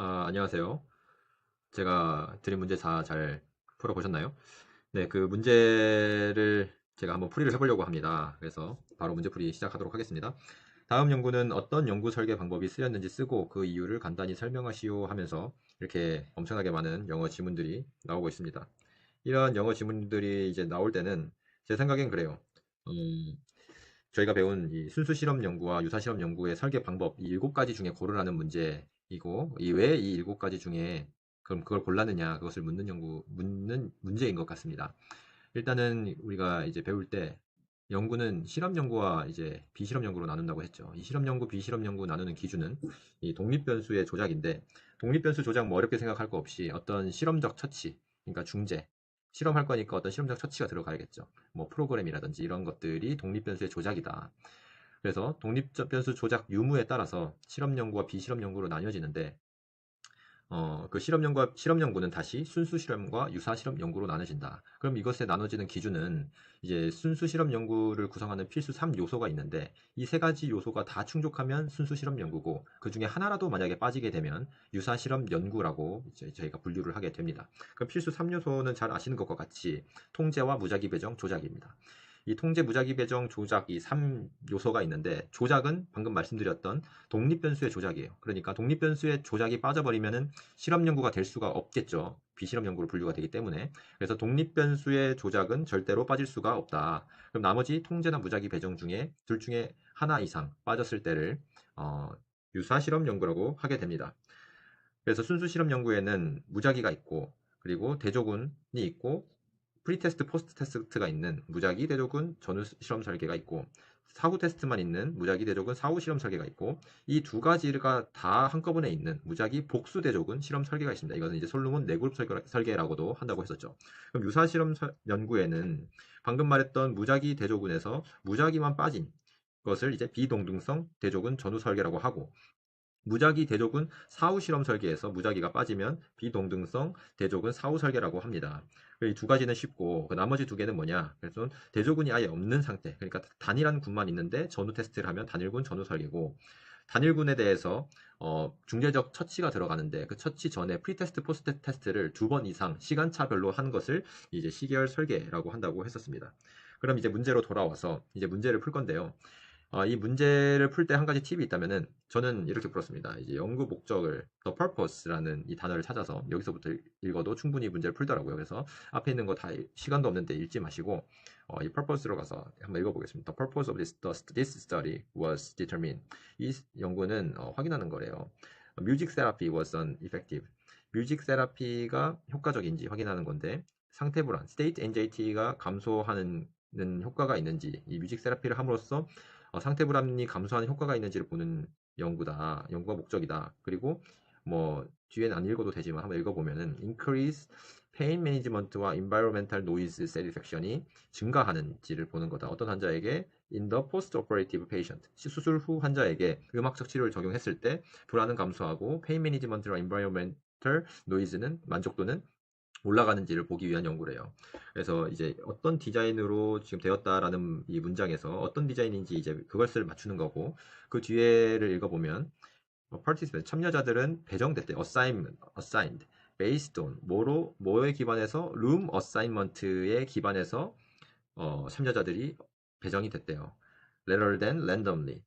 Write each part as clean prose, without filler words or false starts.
안녕하세요. 제가 드린 문제 다 잘 풀어보셨나요? 네, 그 문제를 제가 한번 풀이를 해보려고 합니다. 그래서 바로 문제풀이 시작하도록 하겠습니다. 다음 연구는 어떤 연구 설계 방법이 쓰였는지 쓰고 그 이유를 간단히 설명하시오 하면서 이렇게 엄청나게 많은 영어 지문들이 나오고 있습니다. 이런 영어 지문들이 이제 나올 때는 제 생각엔 그래요. 음, 저희가 배운 이 순수 실험 연구와 유사 실험 연구의 설계 방법 이 7가지 중에 고르라는 문제이고 이 왜 이 7가지 중에 그럼 그걸 골랐느냐 그것을 묻는 문제인 것 같습니다. 일단은 우리가 이제 배울 때 연구는 실험 연구와 이제 비실험 연구로 나눈다고 했죠. 이 실험 연구, 비실험 연구 나누는 기준은 이 독립 변수의 조작인데 독립 변수 조작 뭐 어렵게 생각할 거 없이 어떤 실험적 처치, 그러니까 중재, 실험할 거니까 어떤 실험적 처치가 들어가야겠죠. 뭐 프로그램이라든지 이런 것들이 독립 변수의 조작이다. 그래서 독립 변수 조작 유무에 따라서 실험 연구와 비실험 연구로 나뉘어지는데 그 실험 연구는 다시 순수 실험과 유사 실험 연구로 나눠진다. 그럼 이것에 나눠지는 기준은 이제 순수 실험 연구를 구성하는 필수 3요소가 있는데 이 세 가지 요소가 다 충족하면 순수 실험 연구고 그 중에 하나라도 만약에 빠지게 되면 유사 실험 연구라고 이제 저희가 분류를 하게 됩니다. 그럼 필수 3요소는 잘 아시는 것과 같이 통제와 무작위 배정, 조작입니다. 이 통제, 무작위 배정, 조작 이 3요소가 있는데 조작은 방금 말씀드렸던 독립 변수의 조작이에요. 그러니까 독립 변수의 조작이 빠져버리면은 실험 연구가 될 수가 없겠죠. 비실험 연구로 분류가 되기 때문에. 그래서 독립 변수의 조작은 절대로 빠질 수가 없다. 그럼 나머지 통제나 무작위 배정 중에 둘 중에 하나 이상 빠졌을 때를 어, 유사 실험 연구라고 하게 됩니다. 그래서 순수 실험 연구에는 무작위가 있고 그리고 대조군이 있고 프리테스트, 포스트 테스트가 있는 무작위 대조군 전후 실험 설계가 있고 사후 테스트만 있는 무작위 대조군 사후 실험 설계가 있고 이 두 가지가 다 한꺼번에 있는 무작위 복수 대조군 실험 설계가 있습니다. 이것은 이제 솔로몬 네그룹 설계라고도 한다고 했었죠. 그럼 유사 실험 연구에는 방금 말했던 무작위 대조군에서 무작위만 빠진 것을 이제 비동등성 대조군 전후 설계라고 하고 무작위 대조군 사후 실험 설계에서 무작위가 빠지면 비동등성 대조군 사후 설계라고 합니다. 이 두 가지는 쉽고 그 나머지 두 개는 뭐냐? 그래서 대조군이 아예 없는 상태. 그러니까 단일한 군만 있는데 전후 테스트를 하면 단일군 전후 설계고 단일군에 대해서 중재적 처치가 들어가는데 그 처치 전에 프리테스트, 포스트 테스트를 2번 이상 시간차별로 한 것을 이제 시계열 설계라고 한다고 했었습니다. 그럼 이제 문제로 돌아와서 이제 문제를 풀 건데요. 이 문제를 풀 때 한 가지 팁이 있다면은 저는 이렇게 풀었습니다. 이제 연구 목적을 the purpose라는 이 단어를 찾아서 여기서부터 읽어도 충분히 문제를 풀더라고요. 그래서 앞에 있는 거 다 시간도 없는데 읽지 마시고 이 purpose로 가서 한번 읽어보겠습니다. The purpose of this study was determined. 이 연구는 확인하는 거래요. Music therapy was effective. 뮤직 테라피가 효과적인지 확인하는 건데 상태 불안, state anxiety가 감소하는 효과가 있는지 이 뮤직 테라피를 함으로써 상태 불안이 감소하는 효과가 있는지를 보는 연구가 목적이다. 그리고 뭐 뒤에는 안 읽어도 되지만 한번 읽어보면은 increase pain management와 environmental noise satisfaction이 증가하는지를 보는 거다. 어떤 환자에게 in the post-operative patient 수술 후 환자에게 음악적 치료를 적용했을 때 불안은 감소하고 pain management와 environmental noise는 만족도는 올라가는지를 보기 위한 연구래요. 그래서 이제 어떤 디자인으로 지금 되었다라는 이 문장에서 어떤 디자인인지 이제 그것을 맞추는 거고 그 뒤에를 읽어보면 participant 참여자들은 배정됐대. assigned based on 뭐에 기반해서 room assignment에 기반해서 참여자들이 배정이 됐대요. rather than randomly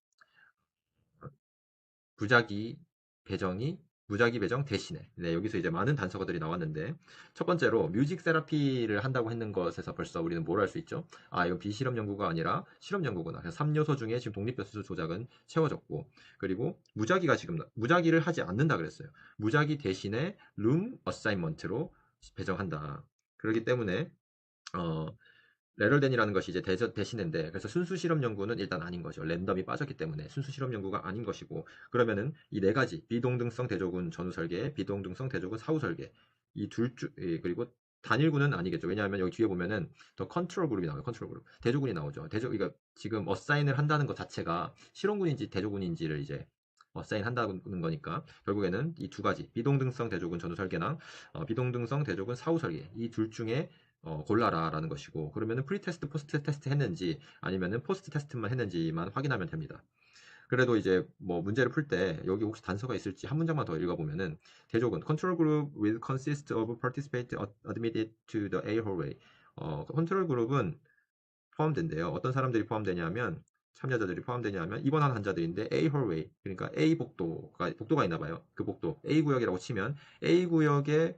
부작위 배정이 무작위 배정 대신에 네, 여기서 이제 많은 단서가들이 나왔는데 첫 번째로 뮤직 세라피를 한다고 했는 것에서 벌써 우리는 뭘 알 수 있죠? 이건 비실험 연구가 아니라 실험 연구구나. 그래서 3요소 중에 지금 독립변수 조작은 채워졌고 그리고 무작위를 하지 않는다 그랬어요. 무작위 대신에 룸 어사인먼트로 배정한다. 그렇기 때문에 어, 레럴덴이라는 것이 이제 대신인데 그래서 순수 실험 연구는 일단 아닌 거죠. 랜덤이 빠졌기 때문에 순수 실험 연구가 아닌 것이고 그러면은 이 네 가지 비동등성 대조군 전후 설계, 비동등성 대조군 사후 설계 그리고 단일군은 아니겠죠. 왜냐하면 여기 뒤에 보면은 더 컨트롤 그룹이 나와요. 컨트롤 그룹 대조군이 나오죠. 그러니까 지금 어사인을 한다는 것 자체가 실험군인지 대조군인지를 이제 어사인 한다는 거니까 결국에는 이 두 가지 비동등성 대조군 전후 설계랑 비동등성 대조군 사후 설계 이 둘 중에 골라라라는 것이고 그러면은 프리 테스트, 포스트 테스트 했는지 아니면은 포스트 테스트만 했는지만 확인하면 됩니다. 그래도 이제 뭐 문제를 풀 때 여기 혹시 단서가 있을지 한 문장만 더 읽어보면은 대족은 control group will consist of participants admitted to the A hallway. 컨트롤 그룹은 포함된대요. 어떤 사람들이 포함되냐면 참여자들이 포함되냐면 입원한 환자들인데 A hallway 그러니까 A 복도가 있나 봐요. 그 복도 A 구역이라고 치면 A 구역에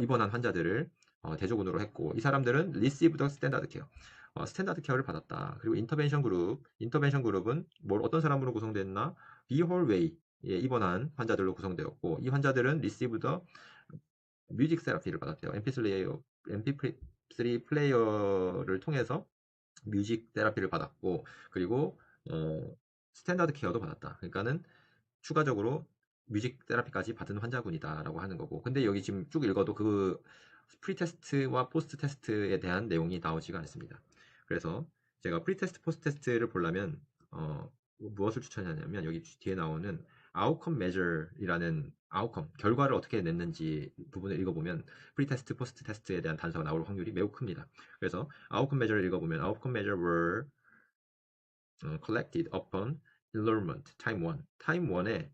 입원한 환자들을 대조군으로 했고 이 사람들은 received standard care 스탠다드 케어를 받았다. 그리고 인터벤션 그룹은 어떤 사람으로 구성됐나? B hallway에 입원한 환자들로 구성되었고 이 환자들은 received 뮤직 세라피를 받았대요. MP3 플레이어를 통해서 뮤직 세라피를 받았고 그리고 스탠다드 케어도 받았다. 그러니까는 추가적으로 뮤직 세라피까지 받은 환자군이다라고 하는 거고. 근데 여기 지금 쭉 읽어도 그 프리테스트와 포스트 테스트에 대한 내용이 나오지가 않습니다. 그래서 제가 프리테스트, 포스트 테스트를 보려면 무엇을 추천하냐면 여기 뒤에 나오는 아웃컴 메저이라는 아웃컴 결과를 어떻게 냈는지 부분을 읽어보면 프리테스트, 포스트 테스트에 대한 단서가 나올 확률이 매우 큽니다. 그래서 아웃컴 메저를 읽어보면 아웃컴 메저 were collected upon enrollment time 1 타임 1에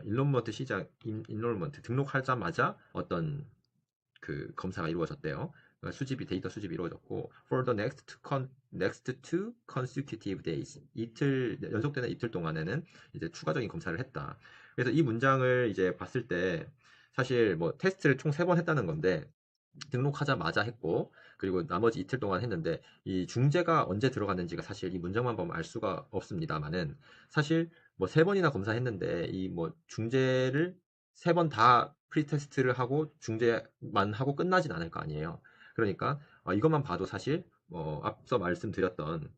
enrollment enrollment 등록하자마자 어떤 그 검사가 이루어졌대요. 그러니까 데이터 수집이 이루어졌고 for the next two consecutive days 연속되는 이틀 동안에는 이제 추가적인 검사를 했다. 그래서 이 문장을 이제 봤을 때 사실 뭐 테스트를 총 3번 했다는 건데 등록하자마자 했고 그리고 나머지 이틀 동안 했는데 이 중재가 언제 들어갔는지가 사실 이 문장만 보면 알 수가 없습니다만은 사실 뭐 3번이나 검사했는데 이 뭐 중재를 3번 다 프리테스트를 하고 중재만 하고 끝나진 않을 거 아니에요. 그러니까 이것만 봐도 사실 앞서 말씀드렸던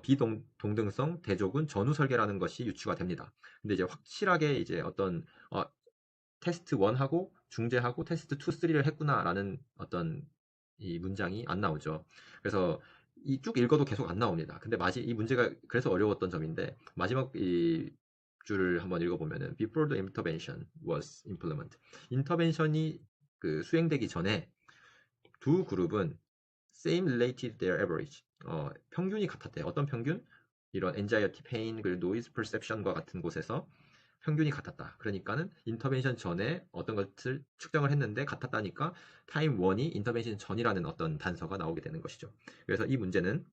비동등성 대조군 전후 설계라는 것이 유추가 됩니다. 근데 이제 확실하게 이제 어떤 테스트 1하고 중재하고 테스트 2, 3를 했구나라는 어떤 이 문장이 안 나오죠. 그래서 이 쭉 읽어도 계속 안 나옵니다. 근데 이 문제가 그래서 어려웠던 점인데 마지막 이 줄을 한번 읽어보면은 before the intervention was implemented. 인터벤션이 그 수행되기 전에 두 그룹은 same related their average. 평균이 같았대요. 어떤 평균? 이런 anxiety, pain, 그리고 noise perception과 같은 곳에서 평균이 같았다. 그러니까는 인터벤션 전에 어떤 것을 측정을 했는데 같았다니까 타임 1이 인터벤션 전이라는 어떤 단서가 나오게 되는 것이죠. 그래서 이 문제는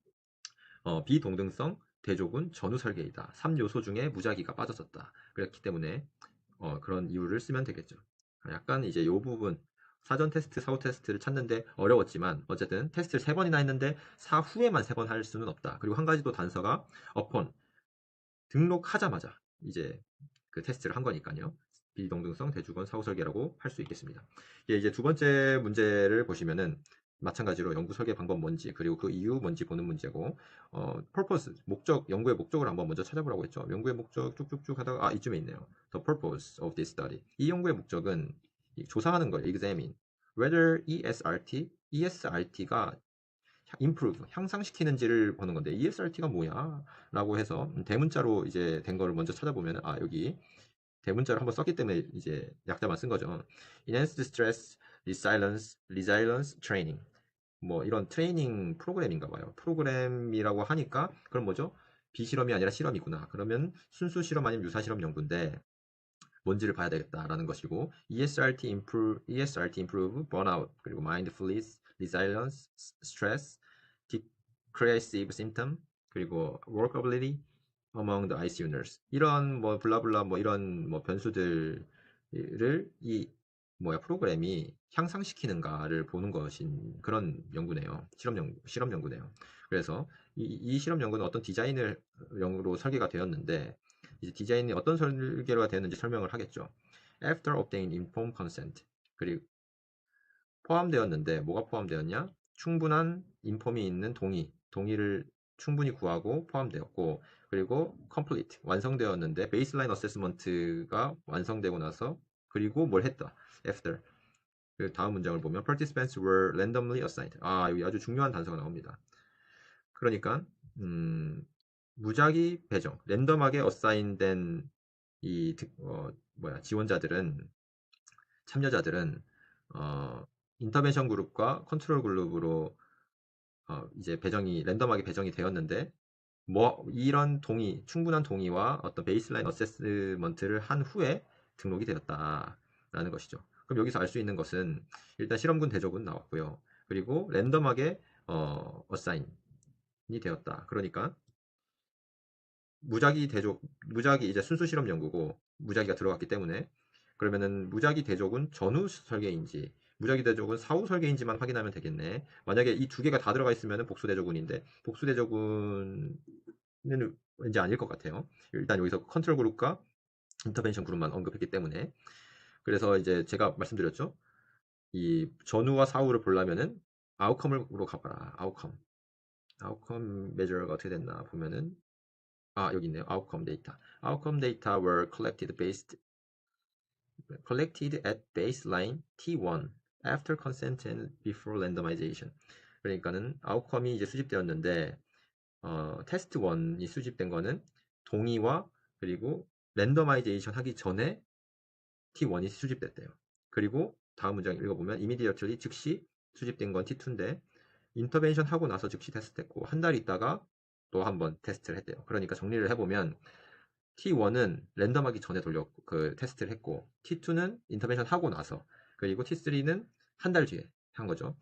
비동등성 대조군 전후 설계이다. 3요소 중에 무작위가 빠졌었다. 그렇기 때문에 그런 이유를 쓰면 되겠죠. 약간 이제 이 부분 사전 테스트, 사후 테스트를 찾는데 어려웠지만 어쨌든 테스트를 3번이나 했는데 사후에만 3번 할 수는 없다. 그리고 한 가지 또 단서가 upon 등록하자마자 이제 그 테스트를 한 거니까요. 비동등성 대주건 사후설계라고 할 수 있겠습니다. 이제 두 번째 문제를 보시면은 마찬가지로 연구 설계 방법 뭔지 그리고 그 이유 뭔지 보는 문제고 purpose 연구의 목적을 한번 먼저 찾아보라고 했죠. 연구의 목적 쭉쭉쭉 하다가 이쯤에 있네요. The purpose of this study. 이 연구의 목적은 조사하는 거예요. examine whether ESRT가 improve 향상시키는지를 보는 건데 ESRT가 뭐야? 라고 해서 대문자로 이제 된 거를 먼저 찾아보면 여기 대문자로 한번 썼기 때문에 이제 약자만 쓴 거죠. Enhanced Stress Resilience Training 뭐 이런 트레이닝 프로그램인가 봐요. 프로그램이라고 하니까 그럼 뭐죠? 비실험이 아니라 실험이구나. 그러면 순수 실험 아니면 유사 실험 연구인데 뭔지를 봐야 되겠다라는 것이고 ESRT improve burnout 그리고 mindfulness, resilience, stress, depressive symptom 그리고 workability among the ICU nurse 이런 뭐 블라블라 뭐 이런 뭐 변수들을 이 프로그램이 향상시키는가를 보는 것인 그런 연구네요. 실험 연구네요. 그래서 이 실험 연구는 어떤 디자인으로 설계가 되었는데 이제 디자인이 어떤 설계가 되었는지 설명을 하겠죠. After obtaining informed consent 그리고 포함되었는데 뭐가 포함되었냐? 충분한 인폼이 있는 동의를 충분히 구하고 포함되었고 그리고 complete 완성되었는데 베이스라인 어세스먼트가 완성되고 나서 그리고 뭘 했다. After 그 다음 문장을 보면 participants were randomly assigned. 여기 아주 중요한 단서가 나옵니다. 그러니까 무작위 배정, 랜덤하게 어사인된 이 참여자들은 인터벤션 그룹과 컨트롤 그룹으로 이제 랜덤하게 배정이 되었는데 뭐 이런 동의, 충분한 동의와 어떤 베이스라인 어세스먼트를 한 후에 등록이 되었다라는 것이죠. 그럼 여기서 알 수 있는 것은 일단 실험군 대조군 나왔고요. 그리고 랜덤하게 어사인이 되었다. 그러니까 무작위 이제 순수 실험 연구고 무작위가 들어갔기 때문에 그러면은 무작위 대족은 전후 설계인지 무작위 대족은 사후 설계인지만 확인하면 되겠네. 만약에 이 두 개가 다 들어가 있으면 복수 대조군인데 복수 대조군은 왠지 아닐 것 같아요. 일단 여기서 컨트롤 그룹과 인터벤션 그룹만 언급했기 때문에 그래서 이제 제가 말씀드렸죠. 이 전후와 사후를 보려면은 아웃컴으로 가봐라. 아웃컴 메저가 어떻게 됐나 보면은 여기 있네요. outcome data. outcome data were collected at baseline T1 after consent and before randomization. 그러니까는 outcome이 이제 수집되었는데 테스트 1이 수집된 거는 동의와 그리고 랜더마이제이션 하기 전에 T1이 수집됐대요. 그리고 다음 문장 읽어보면 immediately 즉시 수집된 건 T2인데 인터벤션 하고 나서 즉시 테스트했고 한 달 있다가 또 한 번 테스트를 했대요. 그러니까 정리를 해보면 T1은 랜덤하기 전에 테스트를 했고 T2는 인터벤션 하고 나서 그리고 T3는 한 달 뒤에 한 거죠.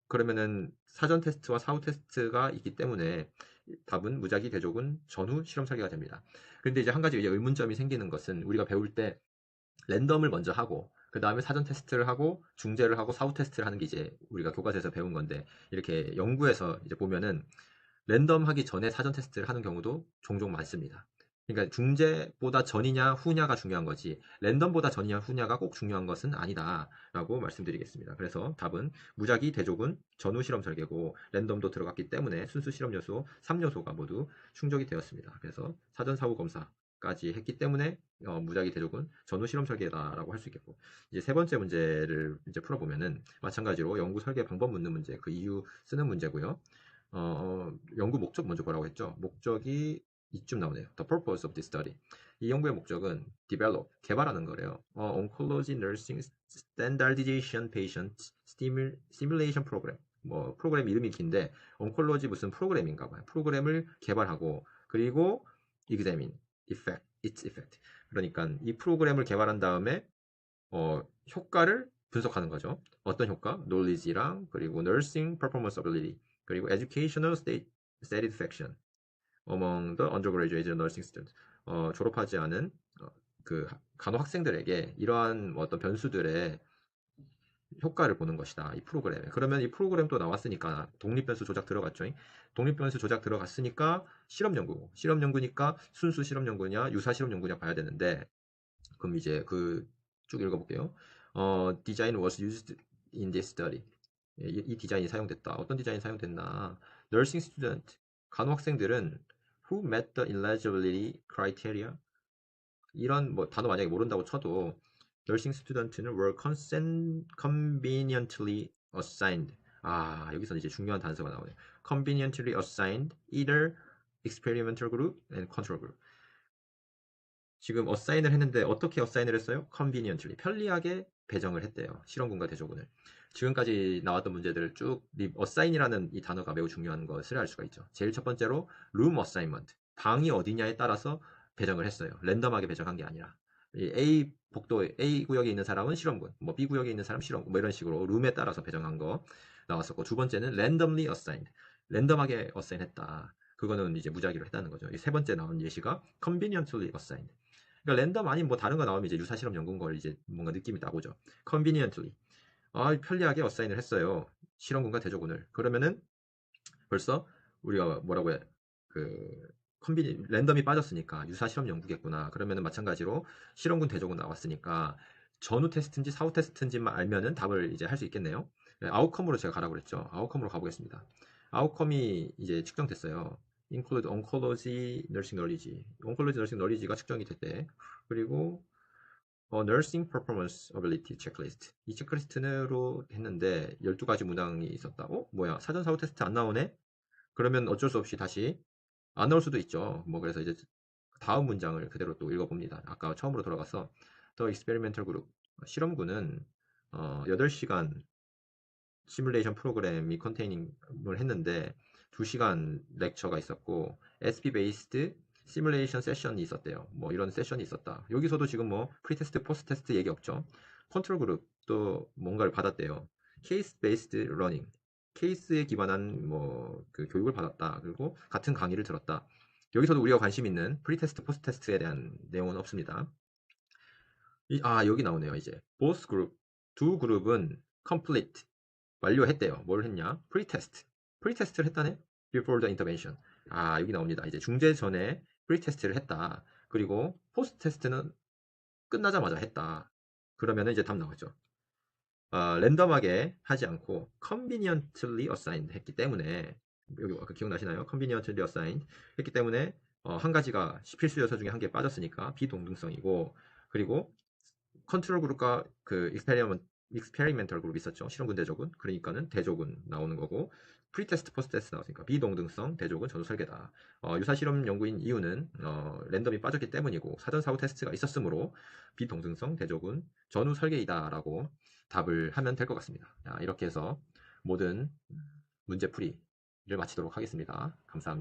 그러면은 사전 테스트와 사후 테스트가 있기 때문에 답은 무작위 대족은 전후 실험 설계가 됩니다. 근데 이제 한 가지 이제 의문점이 생기는 것은 우리가 배울 때 랜덤을 먼저 하고 그 다음에 사전 테스트를 하고 중재를 하고 사후 테스트를 하는 게 이제 우리가 교과서에서 배운 건데 이렇게 연구에서 이제 보면은 랜덤 하기 전에 사전 테스트를 하는 경우도 종종 많습니다. 그러니까 중재보다 전이냐 후냐가 중요한 거지 랜덤보다 전이냐 후냐가 꼭 중요한 것은 아니다라고 말씀드리겠습니다. 그래서 답은 무작위 대조군 전후 실험 설계고 랜덤도 들어갔기 때문에 순수 실험 요소 3요소가 모두 충족이 되었습니다. 그래서 사전 사후 검사까지 했기 때문에 무작위 대조군 전후 실험 설계다라고 할 수 있겠고 이제 세 번째 문제를 이제 풀어보면은 마찬가지로 연구 설계 방법 묻는 문제 그 이유 쓰는 문제고요. 연구 목적 먼저 보라고 했죠. 목적이 이쯤 나오네요. The purpose of this study. 이 연구의 목적은 develop, 개발하는 거래요. Oncology Nursing Standardization Patient Simulation Program. 뭐 프로그램 이름이 긴데 oncology 무슨 프로그램인가 봐요. 프로그램을 개발하고 그리고 examine its effect. 그러니까 이 프로그램을 개발한 다음에 효과를 분석하는 거죠. 어떤 효과? knowledge랑 그리고 nursing performance ability 그리고 educational satisfaction among the undergraduate nursing students. 졸업하지 않은 그 간호 학생들에게 이러한 어떤 변수들의 효과를 보는 것이다. 이 프로그램에. 그러면 이 프로그램 또 나왔으니까 독립변수 조작 들어갔죠. 독립변수 조작 들어갔으니까 실험 연구니까 순수 실험 연구냐 유사 실험 연구냐 봐야 되는데 그럼 이제 쭉 읽어볼게요. design was used in this study. 이 디자인이 사용됐다. 어떤 디자인이 사용됐나? nursing student, 간호 학생들은 who met the eligibility criteria. 이런 뭐 단어 만약에 모른다고 쳐도 nursing student는 were conveniently assigned. 여기서 이제 중요한 단서가 나오네요. conveniently assigned either experimental group and control group. 지금 어사인을 했는데 어떻게 어사인을 했어요? conveniently 편리하게 배정을 했대요. 실험군과 대조군을. 지금까지 나왔던 문제들을 쭉 어사인이라는 이 단어가 매우 중요한 것을 알 수가 있죠. 제일 첫 번째로 room assignment 방이 어디냐에 따라서 배정을 했어요. 랜덤하게 배정한 게 아니라 A 복도 A 구역에 있는 사람은 실험군, 뭐 B 구역에 있는 사람 실험군, 뭐 이런 식으로 룸에 따라서 배정한 거 나왔었고 두 번째는 randomly assigned 랜덤하게 어사인했다. 그거는 이제 무작위로 했다는 거죠. 이 세 번째 나온 예시가 conveniently assigned. 그러니까 랜덤 아닌 뭐 다른 거 나오면 이제 유사실험 연구인 걸 이제 뭔가 느낌이 나오죠. conveniently. 편리하게 어사인을 했어요. 실험군과 대조군을. 그러면은 벌써 우리가 뭐라고 해? 랜덤이 빠졌으니까 유사실험 연구겠구나. 그러면은 마찬가지로 실험군 대조군 나왔으니까 전후 테스트인지 사후 테스트인지만 알면은 답을 이제 할 수 있겠네요. 아웃컴으로 제가 가라고 그랬죠. 아웃컴으로 가보겠습니다. 아웃컴이 이제 측정됐어요. include oncology nursing knowledge. oncology nursing knowledge가 측정이 됐대. 그리고 nursing performance ability checklist. 이 체크리스트로 했는데 12가지 문항이 있었다. 뭐야? 사전 사후 테스트 안 나오네? 그러면 어쩔 수 없이 다시 안 나올 수도 있죠. 뭐 그래서 이제 다음 문장을 그대로 또 읽어봅니다. 아까 처음으로 돌아가서 The experimental group 실험군은 8시간 시뮬레이션 프로그램이 컨테이닝을 했는데 2시간 렉처가 있었고 SP 베이스드 시뮬레이션 세션이 있었대요. 뭐 이런 세션이 있었다. 여기서도 지금 뭐 프리테스트, 포스트테스트 얘기 없죠. 컨트롤 그룹도 뭔가를 받았대요. 케이스 베이스드 러닝. 케이스에 기반한 뭐 그 교육을 받았다. 그리고 같은 강의를 들었다. 여기서도 우리가 관심 있는 프리테스트, 포스트테스트에 대한 내용은 없습니다. 여기 나오네요. 이제 both group, 두 그룹은 complete, 완료했대요. 뭘 했냐? 프리테스트를 했다네? before the intervention. 여기 나옵니다. 이제 중재 전에 프리테스트를 했다. 그리고 포스트테스트는 끝나자마자 했다. 그러면은 이제 답 나오죠. 랜덤하게 하지 않고 conveniently assigned 했기 때문에, 여기 아까 기억나시나요? conveniently assigned 했기 때문에 한 가지가 필수 요소 중에 한 개 빠졌으니까 비동등성이고, 그리고 컨트롤 그룹과 그 익스페리멘털 그룹이 있었죠. 실험군 대조군. 그러니까는 대조군 나오는 거고, 프리테스트, 포스트테스트 나왔으니까 비동등성, 대조군, 전후 설계다. 유사 실험 연구인 이유는 랜덤이 빠졌기 때문이고 사전 사후 테스트가 있었으므로 비동등성, 대조군, 전후 설계이다라고 답을 하면 될 것 같습니다. 이렇게 해서 모든 문제풀이를 마치도록 하겠습니다. 감사합니다.